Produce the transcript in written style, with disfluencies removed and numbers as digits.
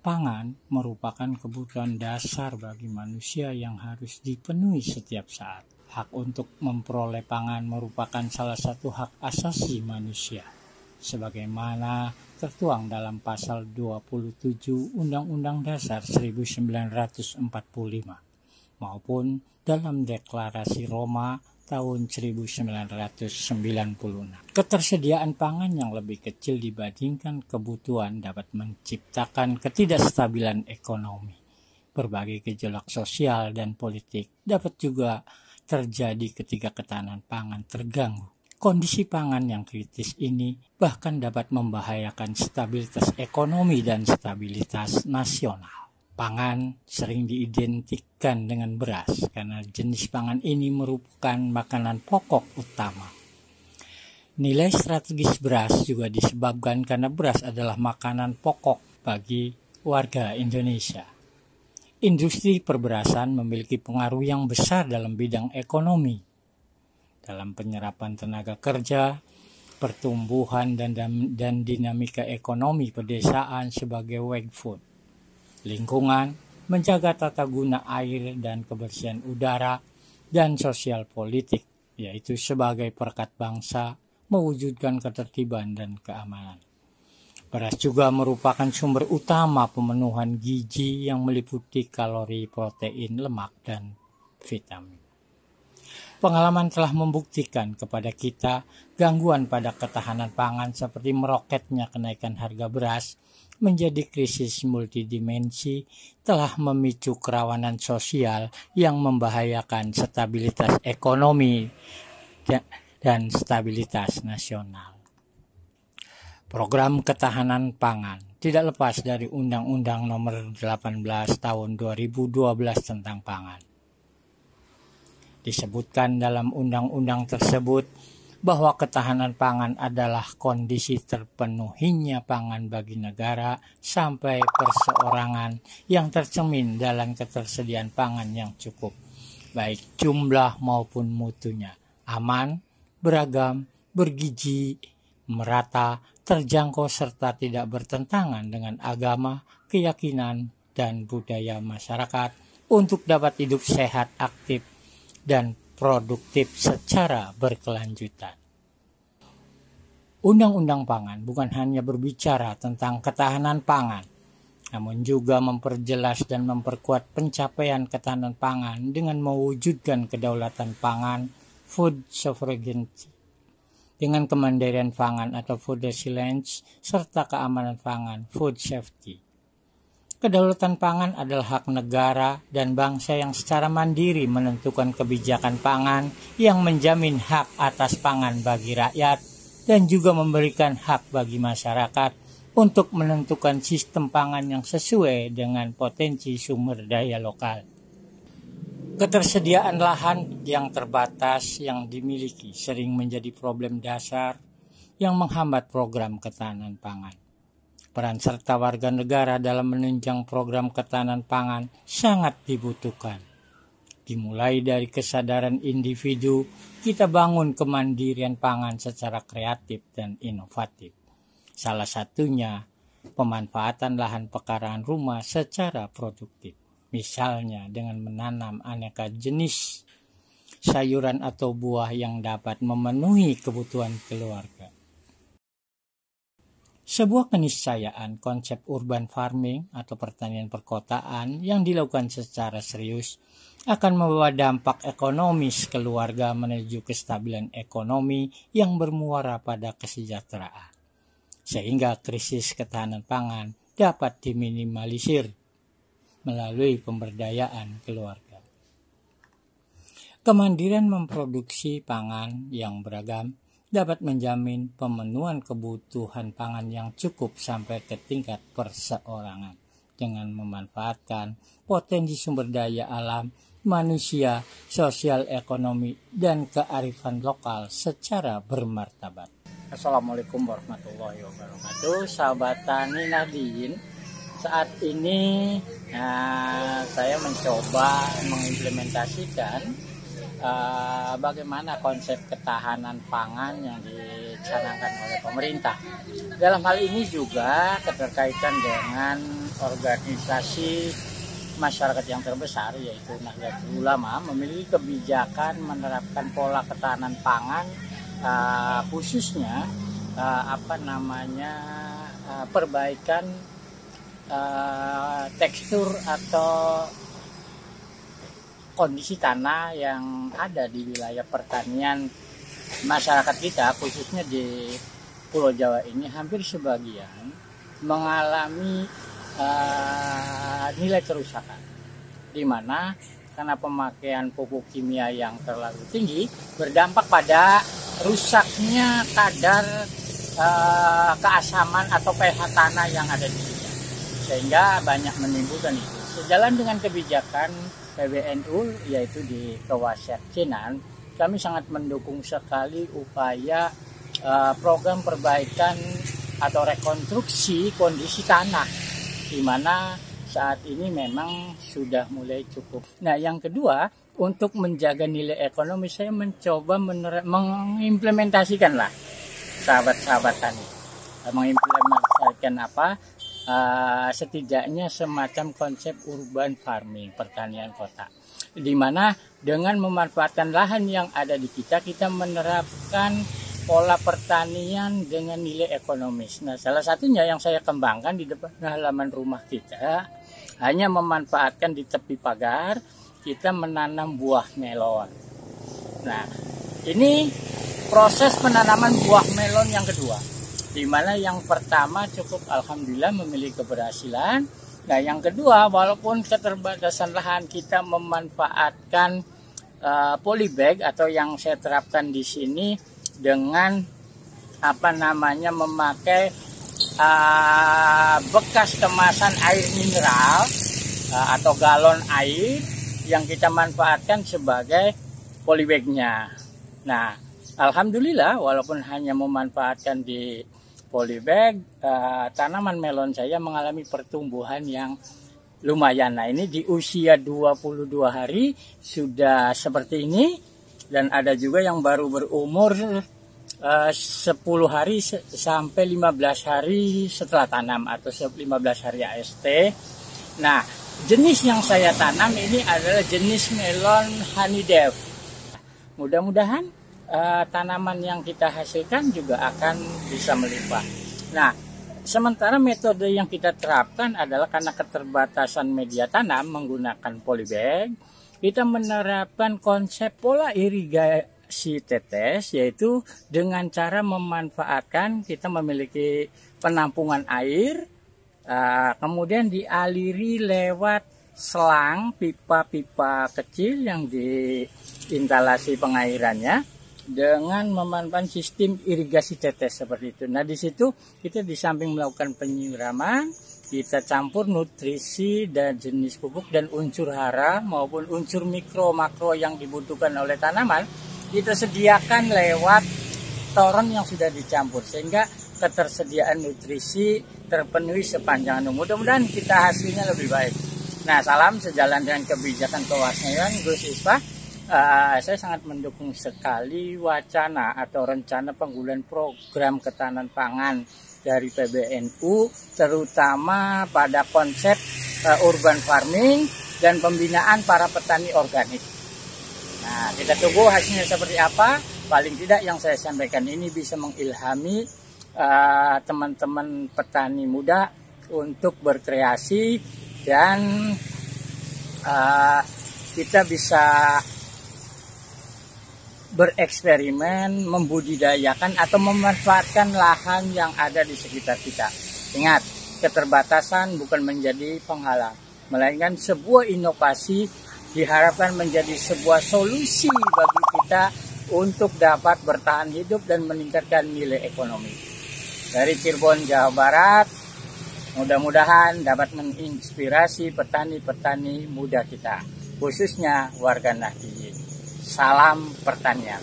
Pangan merupakan kebutuhan dasar bagi manusia yang harus dipenuhi setiap saat. Hak untuk memperoleh pangan merupakan salah satu hak asasi manusia, sebagaimana tertuang dalam pasal 27 Undang-Undang Dasar 1945 maupun dalam Deklarasi Roma tahun 1996. Ketersediaan pangan yang lebih kecil dibandingkan kebutuhan dapat menciptakan ketidakstabilan ekonomi. Berbagai gejolak sosial dan politik dapat juga terjadi ketika ketahanan pangan terganggu. Kondisi pangan yang kritis ini bahkan dapat membahayakan stabilitas ekonomi dan stabilitas nasional. Pangan sering diidentikan dengan beras karena jenis pangan ini merupakan makanan pokok utama. Nilai strategis beras juga disebabkan karena beras adalah makanan pokok bagi warga Indonesia. Industri perberasan memiliki pengaruh yang besar dalam bidang ekonomi, dalam penyerapan tenaga kerja, pertumbuhan dan dinamika ekonomi pedesaan sebagai weak food. Lingkungan, menjaga tata guna air dan kebersihan udara, dan sosial politik, yaitu sebagai perekat bangsa, mewujudkan ketertiban dan keamanan. Beras juga merupakan sumber utama pemenuhan gizi yang meliputi kalori, protein, lemak, dan vitamin. Pengalaman telah membuktikan kepada kita gangguan pada ketahanan pangan seperti meroketnya kenaikan harga beras menjadi krisis multidimensi telah memicu kerawanan sosial yang membahayakan stabilitas ekonomi dan stabilitas nasional. Program ketahanan pangan tidak lepas dari Undang-Undang Nomor 18 Tahun 2012 tentang pangan. Disebutkan dalam undang-undang tersebut bahwa ketahanan pangan adalah kondisi terpenuhinya pangan bagi negara sampai perseorangan yang tercermin dalam ketersediaan pangan yang cukup, baik jumlah maupun mutunya, aman, beragam, bergizi, merata, terjangkau serta tidak bertentangan dengan agama, keyakinan, dan budaya masyarakat untuk dapat hidup sehat, aktif, dan produktif secara berkelanjutan. Undang-undang pangan bukan hanya berbicara tentang ketahanan pangan, namun juga memperjelas dan memperkuat pencapaian ketahanan pangan dengan mewujudkan kedaulatan pangan, food sovereignty, dengan kemandirian pangan atau food resilience, serta keamanan pangan, food safety. Kedaulatan pangan adalah hak negara dan bangsa yang secara mandiri menentukan kebijakan pangan yang menjamin hak atas pangan bagi rakyat dan juga memberikan hak bagi masyarakat untuk menentukan sistem pangan yang sesuai dengan potensi sumber daya lokal. Ketersediaan lahan yang terbatas yang dimiliki sering menjadi problem dasar yang menghambat program ketahanan pangan. Peran serta warga negara dalam menunjang program ketahanan pangan sangat dibutuhkan. Dimulai dari kesadaran individu, kita bangun kemandirian pangan secara kreatif dan inovatif. Salah satunya, pemanfaatan lahan pekarangan rumah secara produktif. Misalnya dengan menanam aneka jenis sayuran atau buah yang dapat memenuhi kebutuhan keluarga. Sebuah keniscayaan konsep urban farming atau pertanian perkotaan yang dilakukan secara serius akan membawa dampak ekonomis keluarga menuju kestabilan ekonomi yang bermuara pada kesejahteraan, sehingga krisis ketahanan pangan dapat diminimalisir melalui pemberdayaan keluarga. Kemandirian memproduksi pangan yang beragam dapat menjamin pemenuhan kebutuhan pangan yang cukup sampai ke tingkat perseorangan dengan memanfaatkan potensi sumber daya alam, manusia, sosial ekonomi, dan kearifan lokal secara bermartabat. Assalamualaikum warahmatullahi wabarakatuh, sahabat Tani Nahdien. Saat ini saya mencoba mengimplementasikan bagaimana konsep ketahanan pangan yang dicanangkan oleh pemerintah. Dalam hal ini juga keterkaitan dengan organisasi masyarakat yang terbesar yaitu Nahdlatul Ulama memiliki kebijakan menerapkan pola ketahanan pangan, khususnya perbaikan tekstur atau kondisi tanah yang ada di wilayah pertanian masyarakat kita, khususnya di Pulau Jawa ini. Hampir sebagian mengalami nilai kerusakan, di mana karena pemakaian pupuk kimia yang terlalu tinggi berdampak pada rusaknya kadar keasaman atau pH tanah yang ada di sini, sehingga banyak menimbulkan itu. Sejalan dengan kebijakan PBNU yaitu di kewaksinan, kami sangat mendukung sekali upaya program perbaikan atau rekonstruksi kondisi tanah, di mana saat ini memang sudah mulai cukup. Nah, yang kedua, untuk menjaga nilai ekonomi, saya mencoba mengimplementasikan lah sahabat-sahabat tani. Mengimplementasikan setidaknya semacam konsep urban farming, pertanian kota, di mana dengan memanfaatkan lahan yang ada di kita menerapkan pola pertanian dengan nilai ekonomis. Nah, salah satunya yang saya kembangkan di depan halaman rumah kita, hanya memanfaatkan di tepi pagar, kita menanam buah melon. Nah, ini proses penanaman buah melon yang kedua, di mana yang pertama cukup alhamdulillah memiliki keberhasilan. Nah, yang kedua, walaupun keterbatasan lahan, kita memanfaatkan polybag atau yang saya terapkan di sini dengan memakai bekas kemasan air mineral atau galon air yang kita manfaatkan sebagai polybagnya. Nah, alhamdulillah walaupun hanya memanfaatkan di polybag, tanaman melon saya mengalami pertumbuhan yang lumayan. Nah, ini di usia 22 hari sudah seperti ini, dan ada juga yang baru berumur 10 hari sampai 15 hari setelah tanam atau 15 hari AST. Nah, jenis yang saya tanam ini adalah jenis melon honeydew. Mudah-mudahan tanaman yang kita hasilkan juga akan bisa melimpah. Nah, sementara metode yang kita terapkan adalah karena keterbatasan media tanam menggunakan polybag, kita menerapkan konsep pola irigasi tetes, yaitu dengan cara memanfaatkan kita memiliki penampungan air, kemudian dialiri lewat selang pipa-pipa kecil yang diinstalasi pengairannya dengan memanfaatkan sistem irigasi tetes seperti itu. Nah, di situ kita di samping melakukan penyiraman, kita campur nutrisi dan jenis pupuk dan unsur hara maupun unsur mikro makro yang dibutuhkan oleh tanaman, kita sediakan lewat toren yang sudah dicampur, sehingga ketersediaan nutrisi terpenuhi sepanjang tahun. Mudah-mudahan kita hasilnya lebih baik. Nah, salam sejalan dengan kebijakan kewaksinan Gus Isfah. Saya sangat mendukung sekali wacana atau rencana penggunaan program ketahanan pangan dari PBNU, terutama pada konsep urban farming dan pembinaan para petani organik. Nah, kita tunggu hasilnya seperti apa. Paling tidak yang saya sampaikan ini bisa mengilhami teman-teman petani muda untuk berkreasi, dan kita bisa bereksperimen, membudidayakan atau memanfaatkan lahan yang ada di sekitar kita. Ingat, keterbatasan bukan menjadi penghalang, melainkan sebuah inovasi diharapkan menjadi sebuah solusi bagi kita untuk dapat bertahan hidup dan meningkatkan nilai ekonomi. Dari Cirebon, Jawa Barat, mudah-mudahan dapat menginspirasi petani-petani muda kita, khususnya warga Nahdliyin. Salam pertanian.